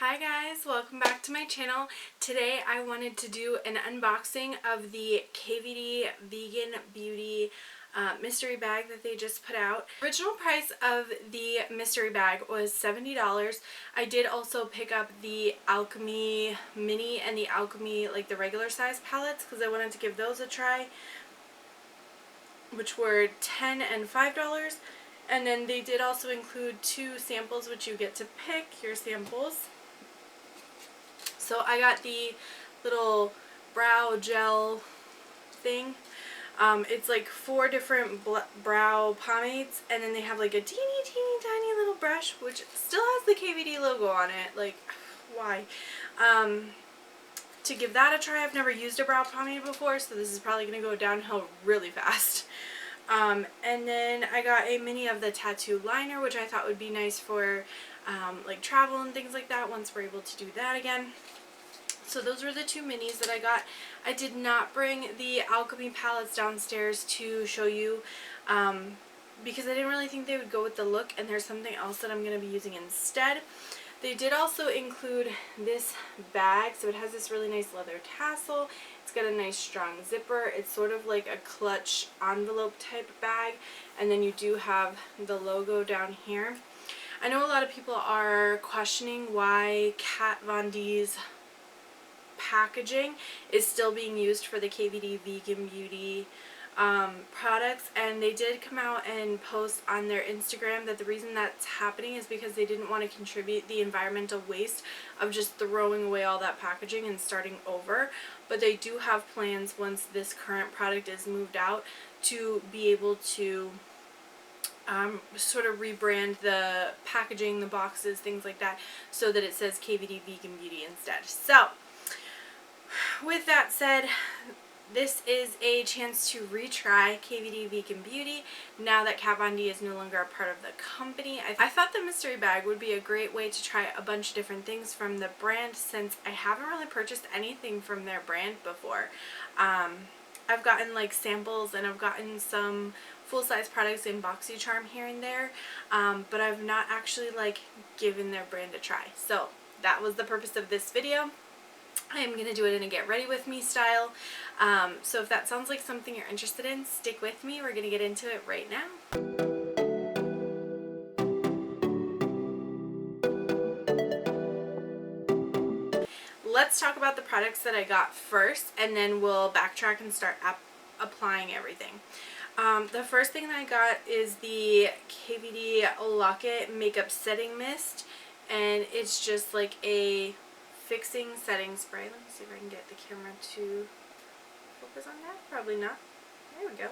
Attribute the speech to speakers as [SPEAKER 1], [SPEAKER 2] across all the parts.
[SPEAKER 1] Hi guys, welcome back to my channel. Today I wanted to do an unboxing of the KVD Vegan Beauty mystery bag that they just put out. Original price of the mystery bag was $70. I did also pick up the Alchemy Mini and the Alchemy, like the regular size palettes, because I wanted to give those a try, which were $10 and $5. And then they did also include 2 samples, which you get to pick your samples. So I got the little brow gel thing. It's like 4 different brow pomades, and then they have like a teeny tiny little brush, which still has the KVD logo on it. Like, why? To give that a try. I've never used a brow pomade before, so this is probably going to go downhill really fast. And then I got a mini of the tattoo liner, which I thought would be nice for like travel and things like that once we're able to do that again. So those were the 2 minis that I got. I did not bring the Alchemy palettes downstairs to show you because I didn't really think they would go with the look, and there's something else that I'm going to be using instead. They did also include this bag, so it has this really nice leather tassel. It's got a nice strong zipper. It's sort of like a clutch envelope type bag, and then you do have the logo down here. I know a lot of people are questioning why Kat Von D's packaging is still being used for the KVD Vegan Beauty products, and they did come out and post on their Instagram that the reason that's happening is because they didn't want to contribute the environmental waste of just throwing away all that packaging and starting over. But they do have plans, once this current product is moved out, to be able to sort of rebrand the packaging, the boxes, things like that, so that it says KVD Vegan Beauty instead. So with that said, this is a chance to retry KVD Vegan Beauty now that Kat Von D is no longer a part of the company. I thought the mystery bag would be a great way to try a bunch of different things from the brand, since I haven't really purchased anything from their brand before. I've gotten like samples, and I've gotten some full-size products in BoxyCharm here and there, but I've not actually like given their brand a try. So that was the purpose of this video. I am going to do it in a get ready with me style. So if that sounds like something you're interested in, stick with me. We're going to get into it right now. Let's talk about the products that I got first, and then we'll backtrack and start applying everything. The first thing that I got is the KVD Lock-It Makeup Setting Mist, and it's just like a fixing setting spray. Let me see if I can get the camera to focus on that. Probably not. There we go.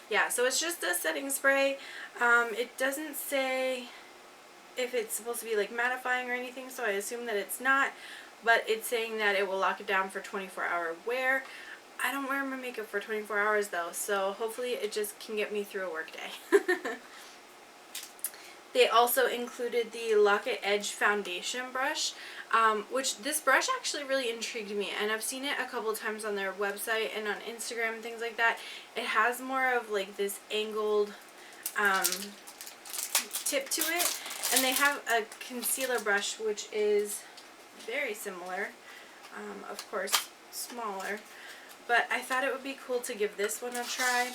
[SPEAKER 1] Yeah, so it's just a setting spray. It doesn't say if it's supposed to be like mattifying or anything, so I assume that it's not, but it's saying that it will lock it down for 24-hour wear. I don't wear my makeup for 24 hours though, so hopefully it just can get me through a work day. They also included the Lock-It Edge foundation brush, which this brush actually really intrigued me, and I've seen it a couple times on their website and on Instagram and things like that. It has more of like this angled tip to it, and they have a concealer brush which is very similar, of course smaller, but I thought it would be cool to give this one a try,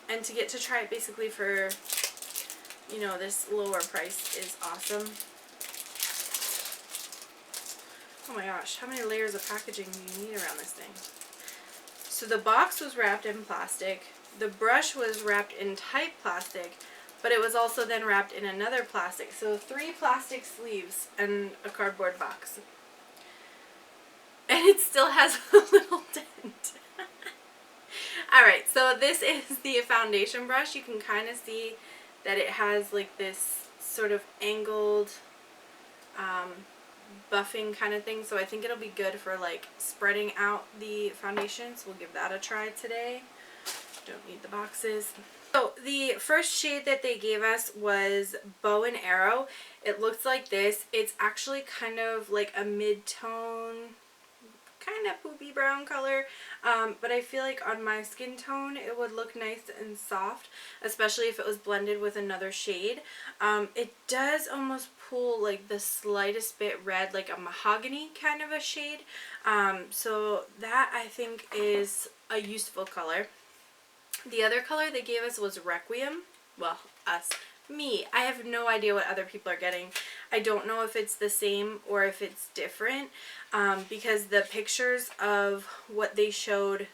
[SPEAKER 1] and to get to try it basically for, you know, this lower price is awesome. Oh my gosh, how many layers of packaging do you need around this thing? So the box was wrapped in plastic, the brush was wrapped in type plastic, but it was also then wrapped in another plastic. So 3 plastic sleeves and a cardboard box. And it still has a little dent. Alright, so this is the foundation brush. You can kind of see that it has like this sort of angled buffing kind of thing, so I think it'll be good for like spreading out the foundation, so we'll give that a try today. Don't need the boxes. So the first shade that they gave us was Bow and Arrow. It looks like this. It's actually kind of like a mid-tone kind of poopy brown color, but I feel like on my skin tone it would look nice and soft, especially if it was blended with another shade. It does almost pull like the slightest bit red, like a mahogany kind of a shade, so that I think is a useful color. The other color they gave us was Requiem. Well, me. I have no idea what other people are getting. I don't know if it's the same or if it's different, because the pictures of what they showed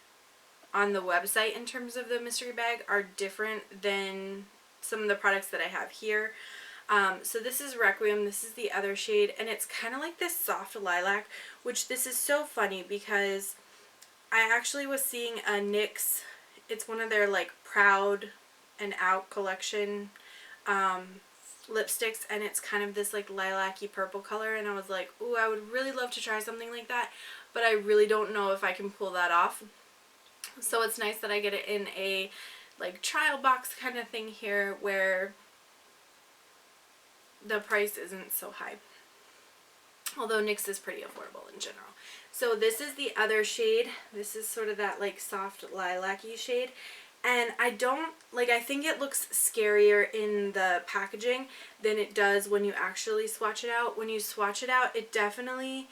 [SPEAKER 1] on the website in terms of the mystery bag are different than some of the products that I have here. So this is Requiem, this is the other shade, and it's kind of like this soft lilac, which this is so funny because I actually was seeing a NYX, it's one of their like Proud and Out collection lipsticks, and it's kind of this like lilac-y purple color, and I was like, ooh, I would really love to try something like that, but I really don't know if I can pull that off. So it's nice that I get it in a like trial box kind of thing here where the price isn't so high, although NYX is pretty affordable in general. So this is the other shade. This is sort of that like soft lilac-y shade. And I don't, like, I think it looks scarier in the packaging than it does when you actually swatch it out. When you swatch it out, it definitely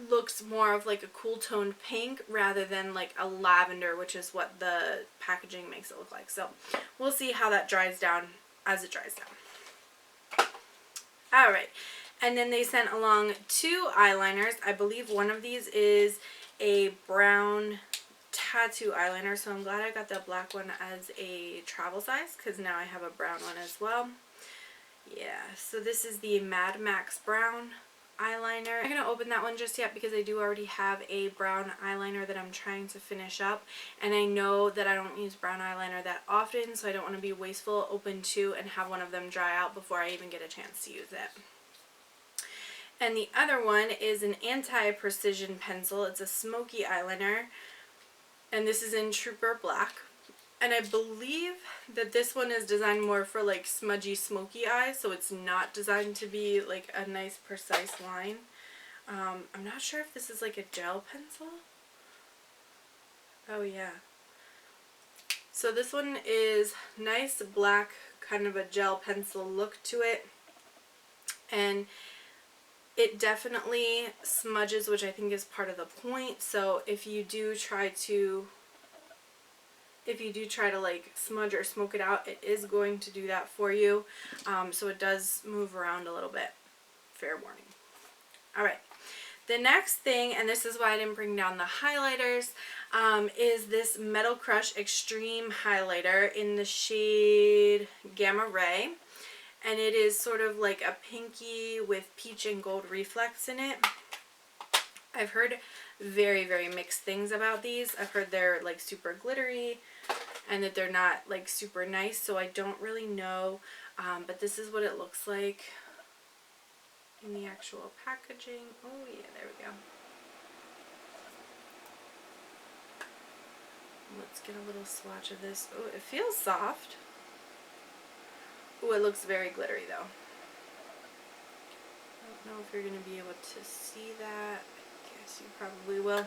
[SPEAKER 1] looks more of like a cool toned pink rather than like a lavender, which is what the packaging makes it look like. So we'll see how that dries down as it dries down. Alright, and then they sent along 2 eyeliners. I believe one of these is a brown tattoo eyeliner, so I'm glad I got the black one as a travel size because now I have a brown one as well. Yeah, so this is the Mad Max brown eyeliner. I'm not going to open that one just yet because I do already have a brown eyeliner that I'm trying to finish up, and I know that I don't use brown eyeliner that often, so I don't want to be wasteful, open 2 and have one of them dry out before I even get a chance to use it. And the other one is an anti-precision pencil. It's a smoky eyeliner, and this is in Trooper Black. And I believe that this one is designed more for like smudgy, smoky eyes, so it's not designed to be like a nice, precise line. I'm not sure if this is like a gel pencil. Oh yeah. So this one is nice black, kind of a gel pencil look to it. And it definitely smudges, which I think is part of the point. So if you do try to like smudge or smoke it out, it is going to do that for you. So it does move around a little bit. Fair warning. Alright. The next thing, and this is why I didn't bring down the highlighters, is this Metal Crush Extreme Highlighter in the shade Gamma Ray. And it is sort of like a pinky with peach and gold reflex in it. I've heard very, very mixed things about these. I've heard they're like super glittery and that they're not like super nice, so I don't really know. But this is what it looks like in the actual packaging. Oh yeah, there we go. Let's get a little swatch of this. Oh, it feels soft. Oh, it looks very glittery though. I don't know if you're going to be able to see that. I guess you probably will.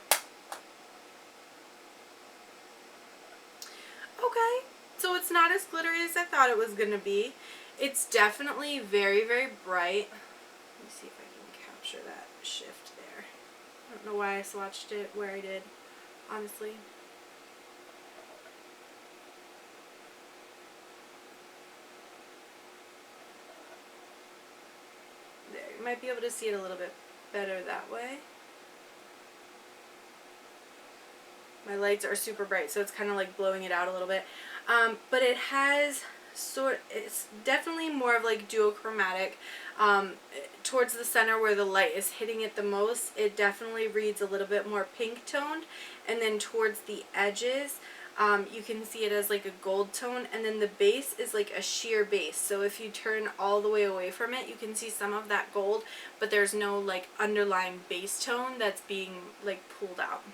[SPEAKER 1] Okay, so it's not as glittery as I thought it was going to be. It's definitely very, very bright. Let me see if I can capture that shift there. I don't know why I swatched it where I did, honestly. There, you might be able to see it a little bit better that way. My lights are super bright, so it's kind of like blowing it out a little bit. But it has it's definitely more of like duochromatic. Towards the center where the light is hitting it the most, it definitely reads a little bit more pink toned. And then towards the edges, you can see it as like a gold tone, and then the base is like a sheer base. So if you turn all the way away from it, you can see some of that gold, but there's no like underlying base tone that's being like pulled out.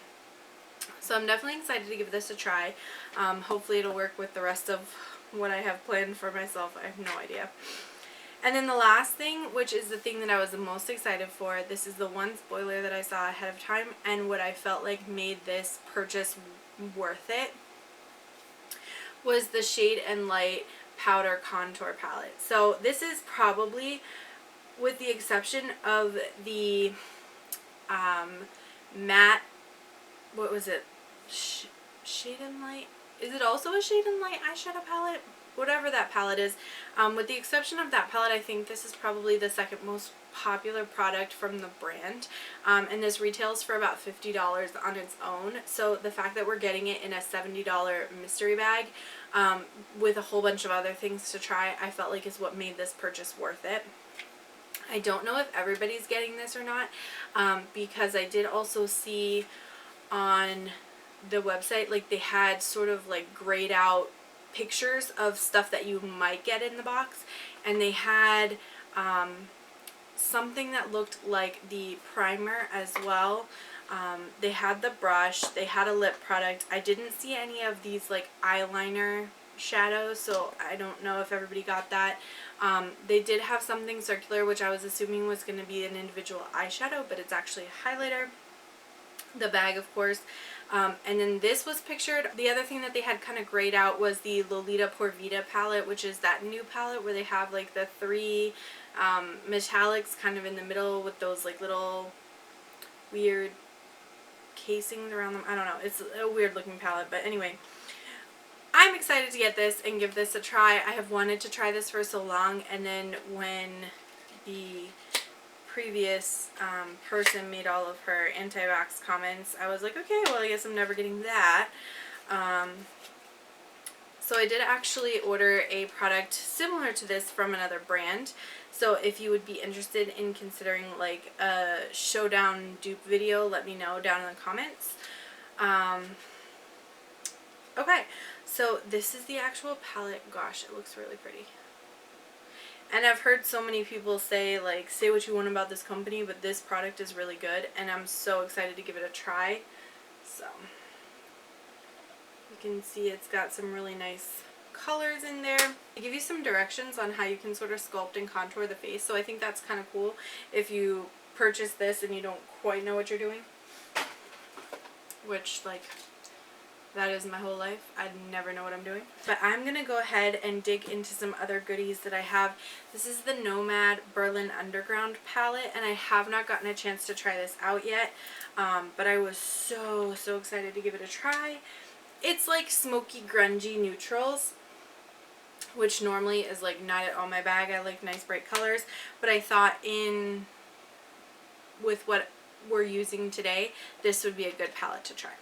[SPEAKER 1] So I'm definitely excited to give this a try. Hopefully it'll work with the rest of what I have planned for myself. I have no idea. And then the last thing, which is the thing that I was the most excited for, this is the one spoiler that I saw ahead of time and what I felt like made this purchase worth it, was the Shade and Light Powder Contour Palette. So this is probably, with the exception of the matte, what was it? Shade and Light? Is it also a Shade and Light eyeshadow palette? Whatever that palette is. With the exception of that palette, I think this is probably the second most popular product from the brand. And this retails for about $50 on its own. So the fact that we're getting it in a $70 mystery bag with a whole bunch of other things to try, I felt like is what made this purchase worth it. I don't know if everybody's getting this or not, because I did also see on the website, like, they had sort of like grayed out pictures of stuff that you might get in the box, and they had something that looked like the primer as well. They had the brush, they had a lip product. I didn't see any of these like eyeliner shadows, so I don't know if everybody got that. They did have something circular, which I was assuming was going to be an individual eyeshadow, but it's actually a highlighter. The bag, of course. And then this was pictured. The other thing that they had kind of grayed out was the Lolita Por Vida palette, which is that new palette where they have like the three metallics kind of in the middle with those like little weird casings around them. I don't know. It's a weird looking palette, but anyway. I'm excited to get this and give this a try. I have wanted to try this for so long, and then when the previous person made all of her anti-vax comments, I was like, okay, well, I guess I'm never getting that. So I did actually order a product similar to this from another brand. So if you would be interested in considering like a showdown dupe video, let me know down in the comments. Okay, so this is the actual palette. Gosh, it looks really pretty. And I've heard so many people say, like, say what you want about this company, but this product is really good, and I'm so excited to give it a try. So, you can see it's got some really nice colors in there. They give you some directions on how you can sort of sculpt and contour the face, so I think that's kind of cool if you purchase this and you don't quite know what you're doing. Which, like, that is my whole life. I never know what I'm doing. But I'm going to go ahead and dig into some other goodies that I have. This is the Nomad Berlin Underground palette, and I have not gotten a chance to try this out yet. But I was so excited to give it a try. It's like smoky, grungy neutrals, which normally is like not at all my bag. I like nice bright colors. But I thought with what we're using today, this would be a good palette to try.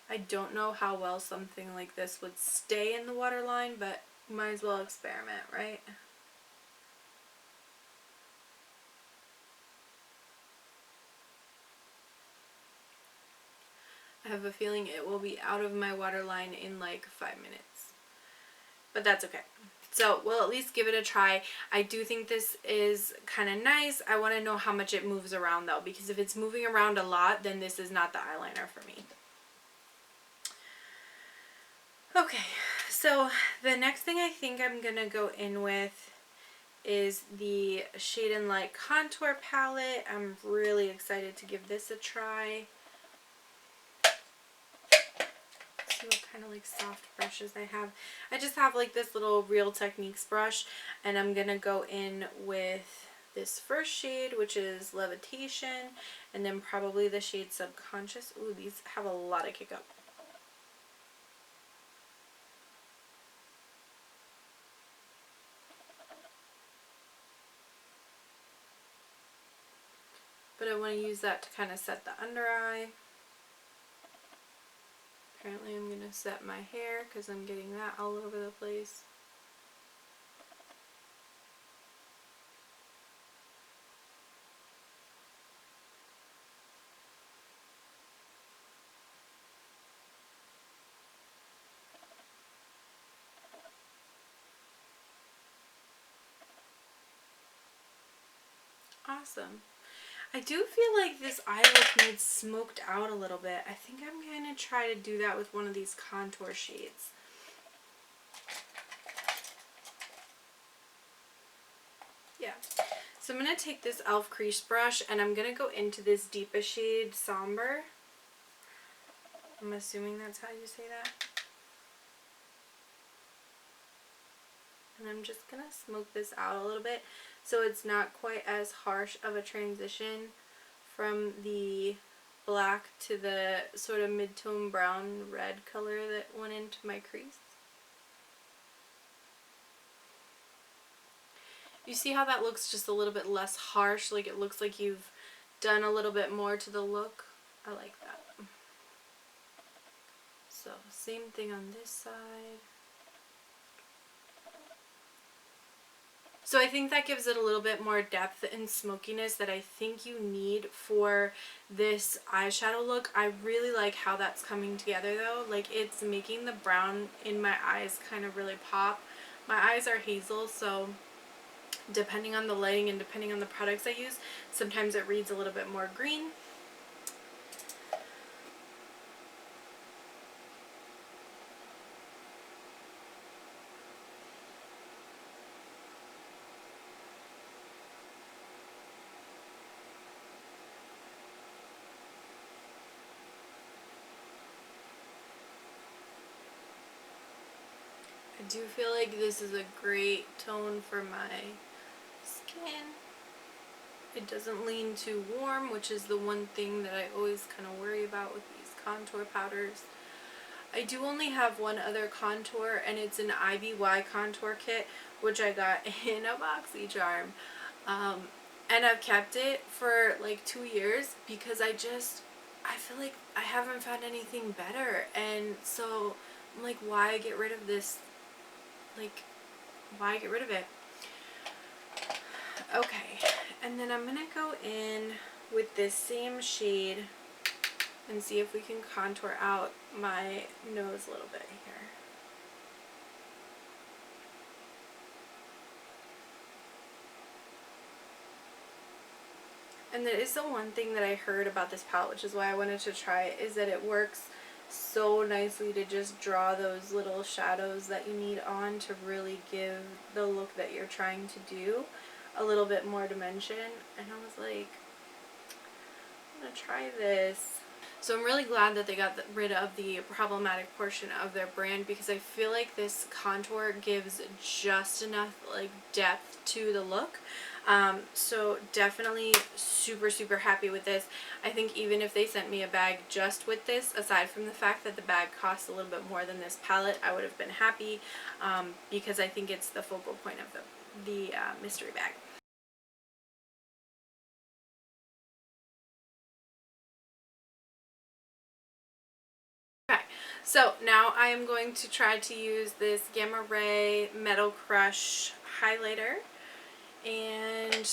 [SPEAKER 1] I don't know how well something like this would stay in the waterline, but might as well experiment, right? I have a feeling it will be out of my waterline in like 5 minutes. But that's okay. So we'll at least give it a try. I do think this is kind of nice. I want to know how much it moves around though, because if it's moving around a lot, then this is not the eyeliner for me. Okay, so the next thing I think I'm going to go in with is the Shade and Light Contour Palette. I'm really excited to give this a try. See what kind of like soft brushes I have. I just have like this little Real Techniques brush, and I'm going to go in with this first shade, which is Levitation, and then probably the shade Subconscious. Ooh, these have a lot of kick up. But I want to use that to kind of set the under eye. Apparently I'm going to set my hair because I'm getting that all over the place. Awesome. I do feel like this eye look needs smoked out a little bit. I think I'm going to try to do that with one of these contour shades. Yeah. So I'm going to take this e.l.f. crease brush and I'm going to go into this deepest shade, Somber. I'm assuming that's how you say that. And I'm just going to smoke this out a little bit so it's not quite as harsh of a transition from the black to the sort of mid-tone brown red color that went into my crease. You see how that looks just a little bit less harsh, like it looks like you've done a little bit more to the look? I like that. So same thing on this side. So I think that gives it a little bit more depth and smokiness that I think you need for this eyeshadow look. I really like how that's coming together though. Like it's making the brown in my eyes kind of really pop. My eyes are hazel, so depending on the lighting and depending on the products I use, sometimes it reads a little bit more green. I do feel like this is a great tone for my skin. It doesn't lean too warm, which is the one thing that I always kind of worry about with these contour powders. I do only have one other contour, and it's an IBY contour kit, which I got in a BoxyCharm. And I've kept it for like 2 years because I feel like I haven't found anything better. And so I'm like, why get rid of this? Like, why get rid of it? Okay, and then I'm going to go in with this same shade and see if we can contour out my nose a little bit here. And that is the one thing that I heard about this palette, which is why I wanted to try it, is that it works so nicely to just draw those little shadows that you need on to really give the look that you're trying to do a little bit more dimension. And I was like, I'm gonna try this. So I'm really glad that they got rid of the problematic portion of their brand, because I feel like this contour gives just enough like depth to the look. So definitely super happy with this. I think even if they sent me a bag just with this, aside from the fact that the bag costs a little bit more than this palette, I would have been happy, because I think it's the focal point of the mystery bag. Okay, so now I am going to try to use this Gamma Ray Metal Crush highlighter, and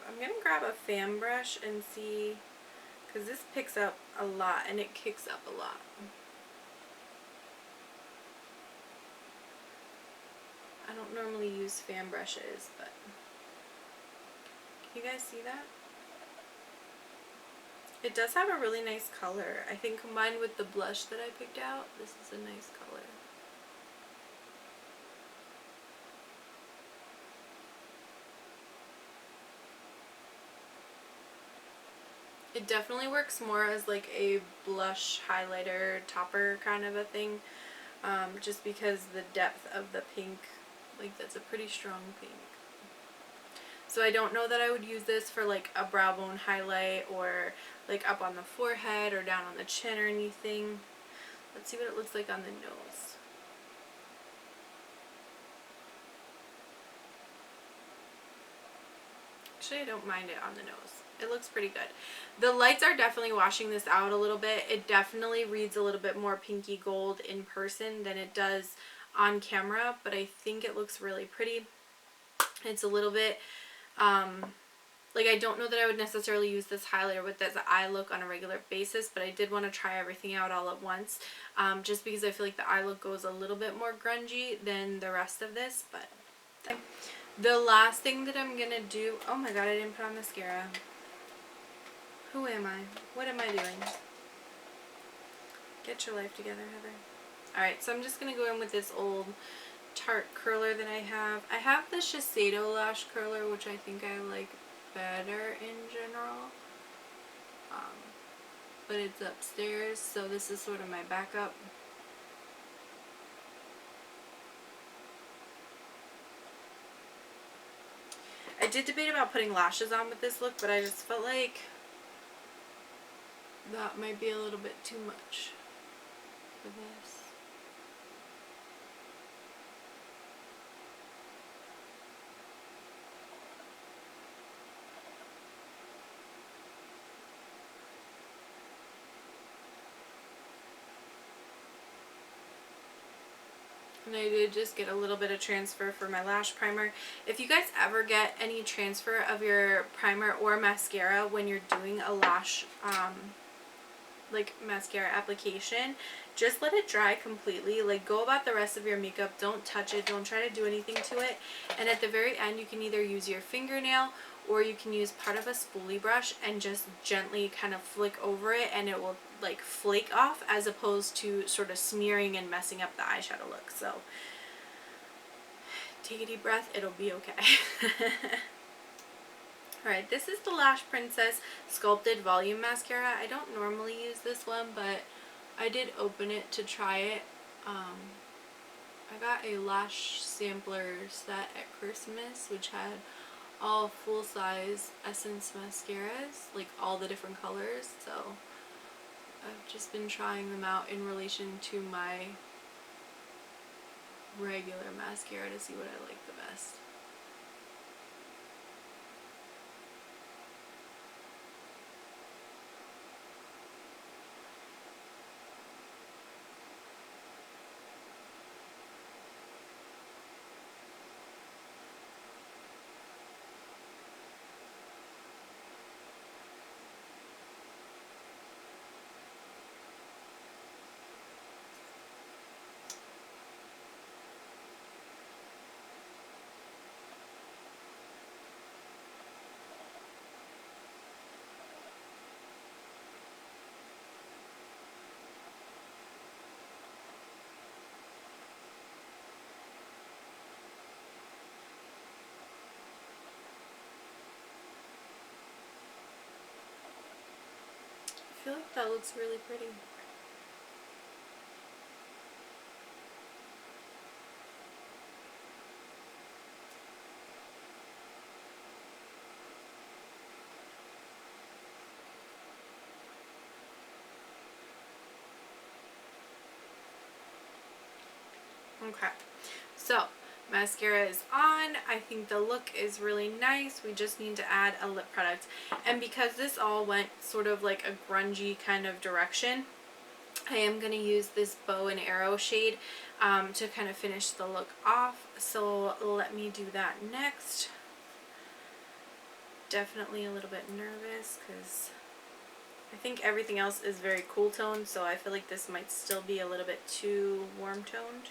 [SPEAKER 1] I'm gonna grab a fan brush and see because this picks up a lot and it kicks up a lot. I don't normally use fan brushes, but can you guys see that? It does have a really nice color. I think combined with the blush that I picked out, this is a nice color. It definitely works more as like a blush highlighter topper kind of a thing, just because the depth of the pink, like that's a pretty strong pink. So I don't know that I would use this for like a brow bone highlight or like up on the forehead or down on the chin or anything. Let's see what it looks like on the nose. Actually, I don't mind it on the nose. It looks pretty good. The lights are definitely washing this out a little bit. It definitely reads a little bit more pinky gold in person than it does on camera, but I think it looks really pretty. It's a little bit, like I don't know that I would necessarily use this highlighter with this eye look on a regular basis, but I did want to try everything out all at once, just because I feel like the eye look goes a little bit more grungy than the rest of this, but the last thing that I'm going to do, oh my god, I didn't put on mascara. Who am I? What am I doing? Get your life together, Heather. Alright, so I'm just going to go in with this old Tarte curler that I have. I have the Shiseido lash curler, which I think I like better in general. But it's upstairs, so this is sort of my backup. I did debate about putting lashes on with this look, but I just felt like that might be a little bit too much for this. And I did just get a little bit of transfer for my lash primer. If you guys ever get any transfer of your primer or mascara when you're doing a lash like mascara application, just let it dry completely. Like, go about the rest of your makeup, don't touch it, don't try to do anything to it, and at the very end you can either use your fingernail or you can use part of a spoolie brush and just gently kind of flick over it, and it will like flake off, as opposed to sort of smearing and messing up the eyeshadow look. So take a deep breath, it'll be okay. Alright, this is the Lash Princess Sculpted Volume Mascara. I don't normally use this one, but I did open it to try it. I got a lash sampler set at Christmas, which had all full-size Essence mascaras, like all the different colors, so I've just been trying them out in relation to my regular mascara to see what I like the best. I feel like that looks really pretty. Okay, so mascara is on. I think the look is really nice. We just need to add a lip product. And because this all went sort of like a grungy kind of direction, I am going to use this Bow and Arrow shade to kind of finish the look off. So let me do that next. Definitely a little bit nervous because I think everything else is very cool toned, so I feel like this might still be a little bit too warm toned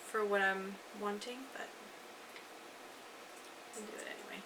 [SPEAKER 1] for what I'm wanting, but I'll do it anyway.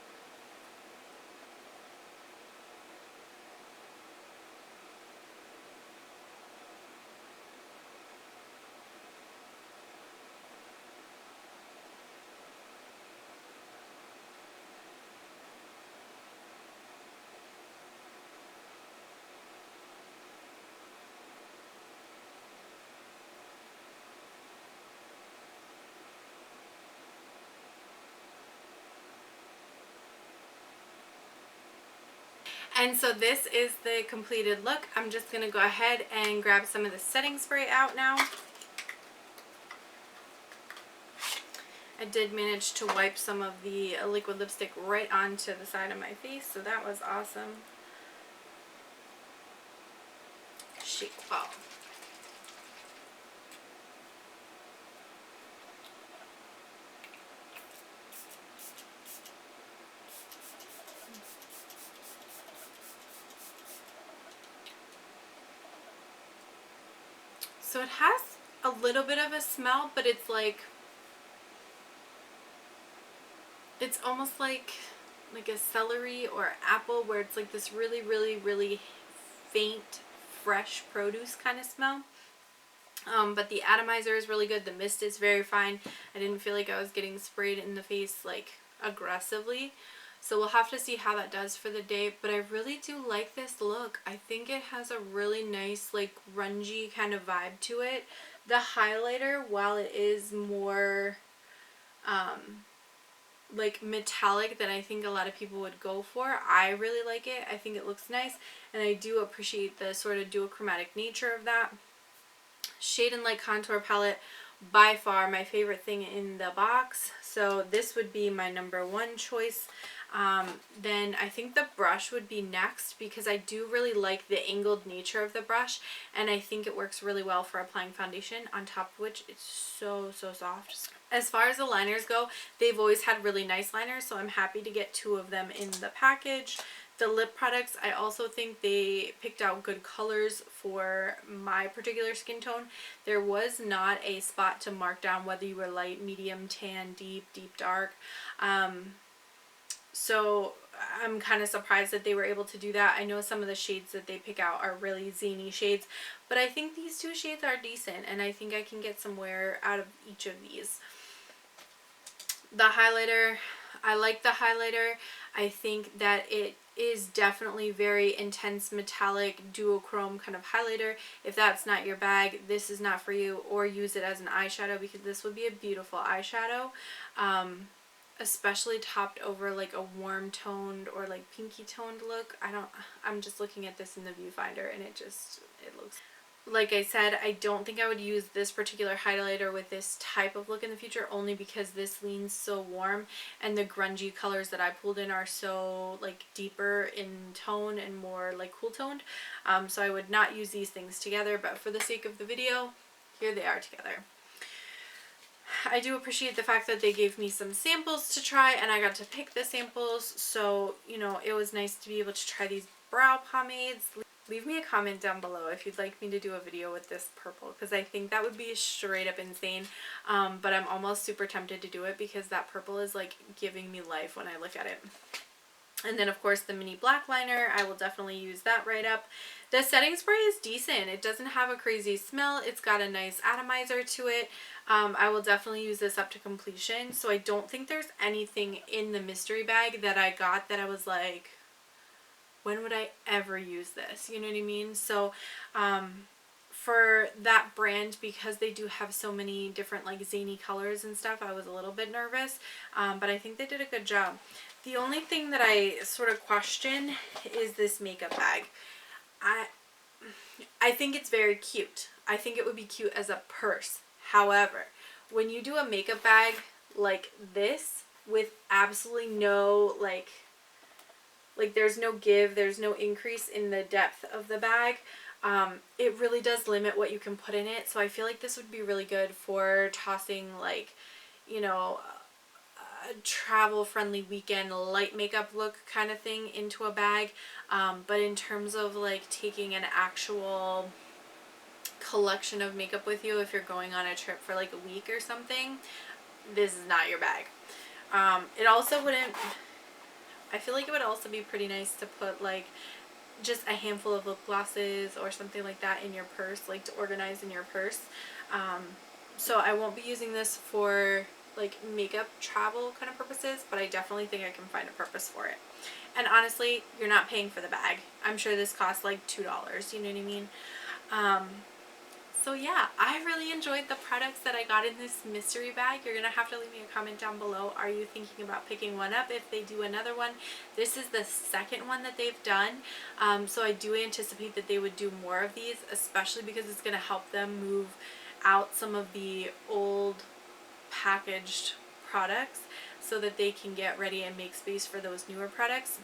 [SPEAKER 1] And so this is the completed look. I'm just going to go ahead and grab some of the setting spray out now. I did manage to wipe some of the liquid lipstick right onto the side of my face, so that was awesome. Shake ball. So it has a little bit of a smell, but it's like, it's almost like a celery or apple, where it's like this really, really, really faint, fresh produce kind of smell. But the atomizer is really good. The mist is very fine. I didn't feel like I was getting sprayed in the face like aggressively. So we'll have to see how that does for the day. But I really do like this look. I think it has a really nice like grungy kind of vibe to it. The highlighter, while it is more like metallic than I think a lot of people would go for, I really like it. I think it looks nice, and I do appreciate the sort of duochromatic nature of that. Shade and Light Contour Palette, by far my favorite thing in the box, so this would be my number one choice. Then I think the brush would be next, because I do really like the angled nature of the brush, and I think it works really well for applying foundation, on top of which it's so soft. As far as the liners go, they've always had really nice liners, so I'm happy to get 2 of them in the package. The lip products, I also think they picked out good colors for my particular skin tone. There was not a spot to mark down whether you were light, medium, tan, deep, dark. So I'm kind of surprised that they were able to do that. I know some of the shades that they pick out are really zany shades, but I think these 2 shades are decent, and I think I can get some wear out of each of these. The highlighter, I like the highlighter. I think that it is definitely very intense metallic duochrome kind of highlighter. If that's not your bag, this is not for you, or use it as an eyeshadow, because this would be a beautiful eyeshadow, especially topped over like a warm toned or like pinky toned look. I'm just looking at this in the viewfinder, and it looks, like I said, I don't think I would use this particular highlighter with this type of look in the future, only because this leans so warm, and the grungy colors that I pulled in are so like deeper in tone and more like cool toned. So I would not use these things together, but for the sake of the video, here they are together. I do appreciate the fact that they gave me some samples to try, and I got to pick the samples, so you know, it was nice to be able to try these brow pomades. Leave me a comment down below if you'd like me to do a video with this purple, because I think that would be straight up insane. But I'm almost super tempted to do it, because that purple is like giving me life when I look at it. And then of course the mini black liner, I will definitely use that right up. The setting spray is decent. It doesn't have a crazy smell. It's got a nice atomizer to it. I will definitely use this up to completion. So I don't think there's anything in the mystery bag that I got that I was like, when would I ever use this? You know what I mean? So for that brand, because they do have so many different like zany colors and stuff, I was a little bit nervous, but I think they did a good job. The only thing that I sort of question is this makeup bag. I think it's very cute. I think it would be cute as a purse. However, when you do a makeup bag like this with absolutely no like there's no give, there's no increase in the depth of the bag, it really does limit what you can put in it. So I feel like this would be really good for tossing like, you know, a travel friendly weekend light makeup look kind of thing into a bag. But in terms of like taking an actual collection of makeup with you if you're going on a trip for like a week or something, this is not your bag. It also wouldn't, I feel like it would also be pretty nice to put like just a handful of lip glosses or something like that in your purse, like to organize in your purse. So I won't be using this for like makeup travel kind of purposes, but I definitely think I can find a purpose for it. And honestly, you're not paying for the bag. I'm sure this costs like $2, you know what I mean? So yeah, I really enjoyed the products that I got in this mystery bag. You're going to have to leave me a comment down below. Are you thinking about picking one up if they do another one? This is the second one that they've done. So I do anticipate that they would do more of these, especially because it's going to help them move out some of the old packaged products so that they can get ready and make space for those newer products.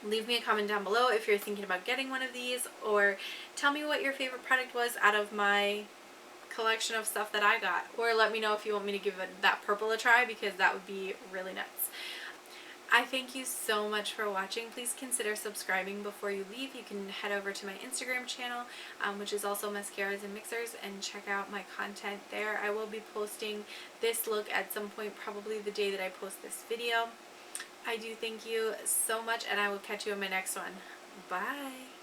[SPEAKER 1] Leave me a comment down below if you're thinking about getting one of these, or tell me what your favorite product was out of my collection of stuff that I got, or let me know if you want me to give that purple a try, because that would be really nuts. I thank you so much for watching. Please consider subscribing before you leave. You can head over to my Instagram channel, which is also Mascaras and Mixers, and check out my content there. I will be posting this look at some point, probably the day that I post this video. I do thank you so much, and I will catch you in my next one. Bye!